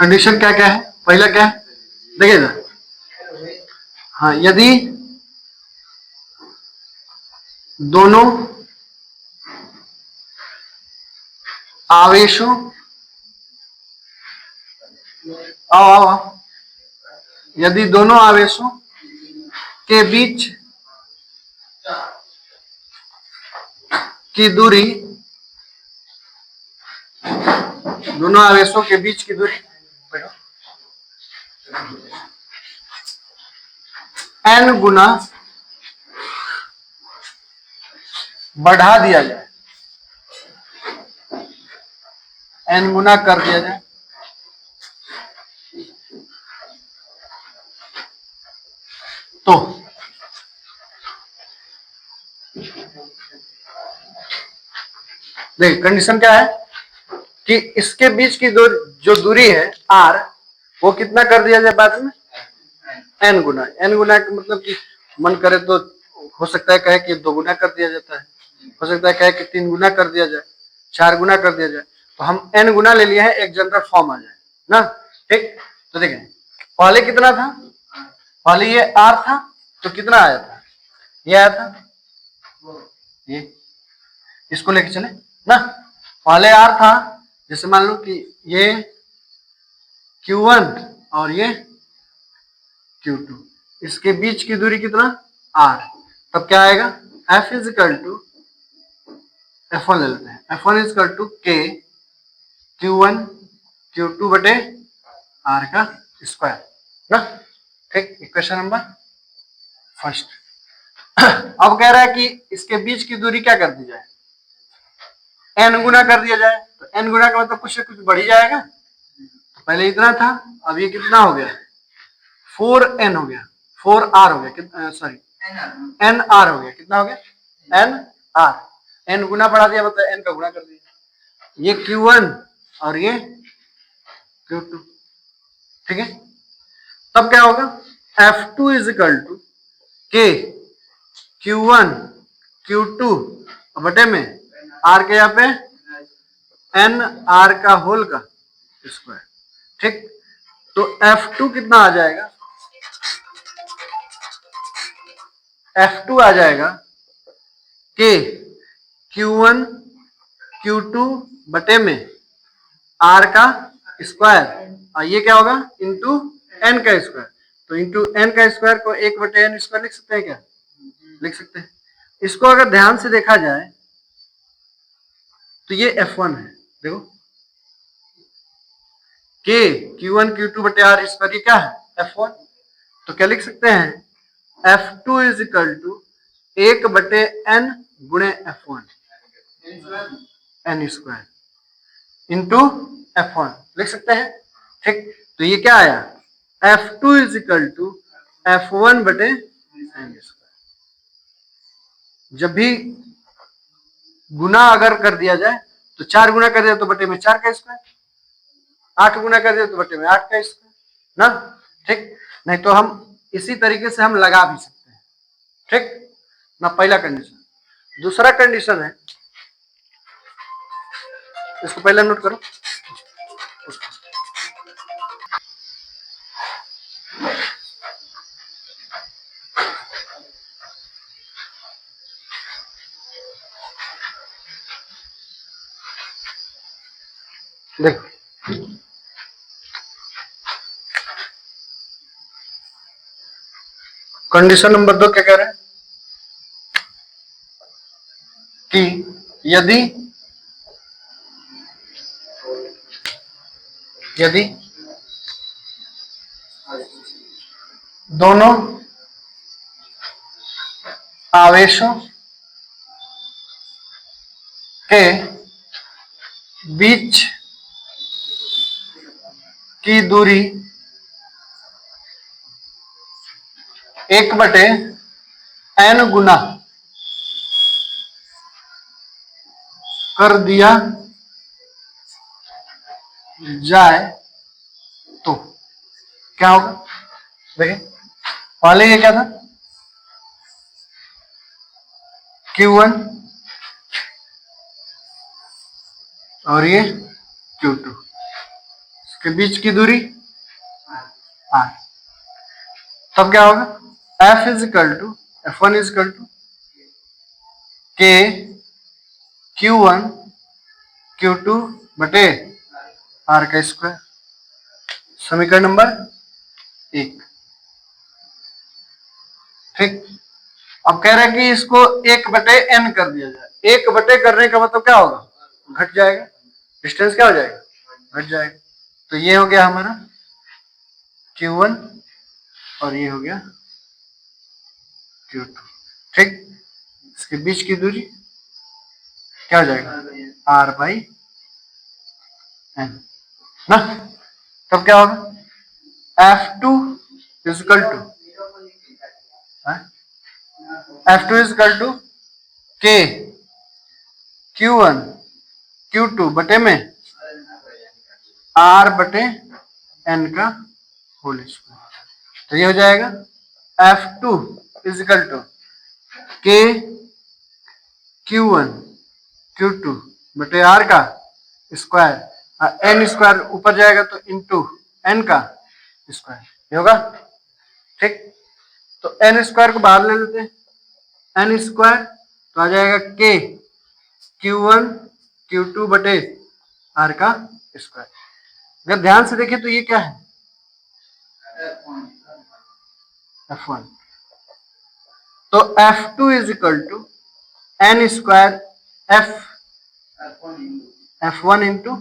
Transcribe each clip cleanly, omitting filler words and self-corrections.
Condition क्या क्या है, पहला क्या है देखिए ना, हाँ यदि दोनों आवेशों आओ आओ आओ, यदि दोनों आवेशों के बीच की दूरी, दोनों आवेशों के बीच की दूरी n गुना बढ़ा दिया जाए, n गुना कर दिया जाए, तो देखिए कंडीशन क्या है कि इसके बीच की जो दूरी है r, वो कितना कर दिया जाए बाद में, n गुना। n गुना का मतलब कि मन करे तो हो सकता है कहे कि 2 गुना कर दिया जाता है, हो सकता है कहे कि 3 गुना कर दिया जाए, 4 गुना कर दिया जाए, तो हम n गुना ले लिए हैं, एक जनरल फॉर्म आ जाए ना। ठीक, तो देखें पहले कितना था, पहले ये r था तो कितना आया था, ये आया था, ये इसको लेके चले ना, पहले r था, जैसे मान लो कि ये Q1 और ये Q2, इसके बीच की दूरी कितना r, तब क्या आएगा F is equal to F1 ले लेते हैं, F1 is equal to K Q1 Q2 बटे r का स्क्वायर ना। ठीक, इक्वेशन नंबर फर्स्ट। अब कह रहा है कि इसके बीच की दूरी क्या कर दी जाए, n गुना कर दिया जाए, तो n गुना का मतलब कुछ से कुछ बढ़ ही जाएगा, तो पहले इतना था, अब ये कितना हो गया 4n हो गया, 4r हो गया, कितना सॉरी nr हो गया, कितना हो गया nr, n गुना बढ़ा दिया मतलब n का गुना कर दिया, ये Q1 और ये Q2। ठीक है, तब क्या होगा F2 is equal to K Q1 Q2 बटे में r के यहाँ पे n r का होल का स्क्वायर। ठीक, तो F2 कितना आ जाएगा, F2 आ जाएगा K Q1 Q2 बटे में r का स्क्वायर, और ये क्या होगा इंटू n का स्क्वायर, तो इंटू n का स्क्वायर को 1 बटे n स्क्वायर लिख सकते हैं क्या, लिख सकते हैं। इसको अगर ध्यान से देखा जाए तो ये F1 है, देखो K Q1 Q2 बटे r स्क्वायर, ये क्या है F1, तो क्या लिख सकते हैं F2 इज इक्वल टू 1 बटे n गुणे F1 n square into F1 लिख सकते हैं। ठीक, तो ये क्या आया F2 is equal to F1 बटे n स्क्वायर। जब भी गुना अगर कर दिया जाए तो 4 गुना कर दिया तो बटे में 4 का स्क्वायर, 8 गुना कर दिया तो बटे में 8 का स्क्वायर ना। ठीक, नहीं तो हम इसी तरीके से हम लगा भी सकते हैं। ठीक ना, पहला कंडीशन। दूसरा कंडीशन है, इसको पहले नोट करो, देखो कंडीशन नंबर 2 क्या कह रहे हैं कि यदि यदि दोनों आवेशों के बीच की दूरी 1 बटे n गुना कर दिया जाए तो क्या होगा। देखिए पहले ये क्या था Q1 और ये Q2, इसके बीच की दूरी r। तब क्या होगा, F is equal to F1 is equal to K Q1 Q2 बटे R का स्क्वायर। समीकरण नंबर 1। ठीक, अब कह रहे हैं कि इसको 1/n कर दिया जाए। 1 करने का मतलब क्या होगा, घट जाएगा, डिस्टेंस क्या हो जाएगा, घट जाएगा। तो ये हो गया हमारा Q1 और ये हो गया Q2। ठीक, इसके बीच की दूरी क्या हो जाएगा, R/n ना। तब क्या होगा, F2 is equal to K Q1 Q2 बटे में R बटे n का होल स्क्वायर। तो ये हो जाएगा F2 is equal to K Q1 Q2 बटे R का स्क्वायर, n स्क्वायर ऊपर जाएगा तो इंटू n का स्क्वायर, ये होगा। ठीक, तो n स्क्वायर को बाहर ले लेते हैं, n स्क्वायर तो आ जाएगा K Q1 Q2 बटे R का स्क्वायर। अगर ध्यान से देखें तो ये क्या है, F1। तो F2 is equal to n square F1 into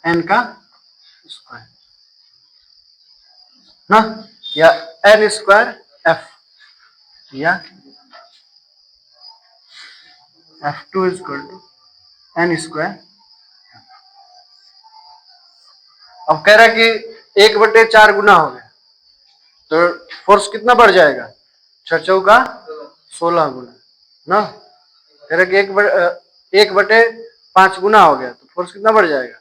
n का स्क्वायर ना, या n स्क्वायर F, या F2 is equal to n square. अब कह रहा है कि 1/4 गुना हो गया, तो फोर्स कितना बढ़ जाएगा, 6 का 16 गुना ना। कह रहा है कि 1/5 गुना हो गया, तो फोर्स कितना बढ़ जाएगा,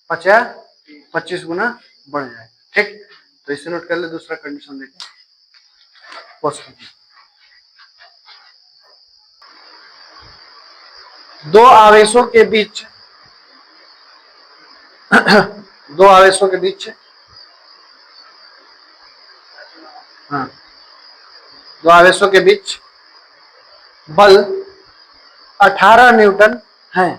25 गुना बढ़ जाएगा। ठीक, तो इसे नोट कर ले। दूसरा कंडीशन देखें, फोर्स दो आवेशों के बीच दो आवेशों के बीच हाँ, दो आवेशों के बीच बल 18 न्यूटन है।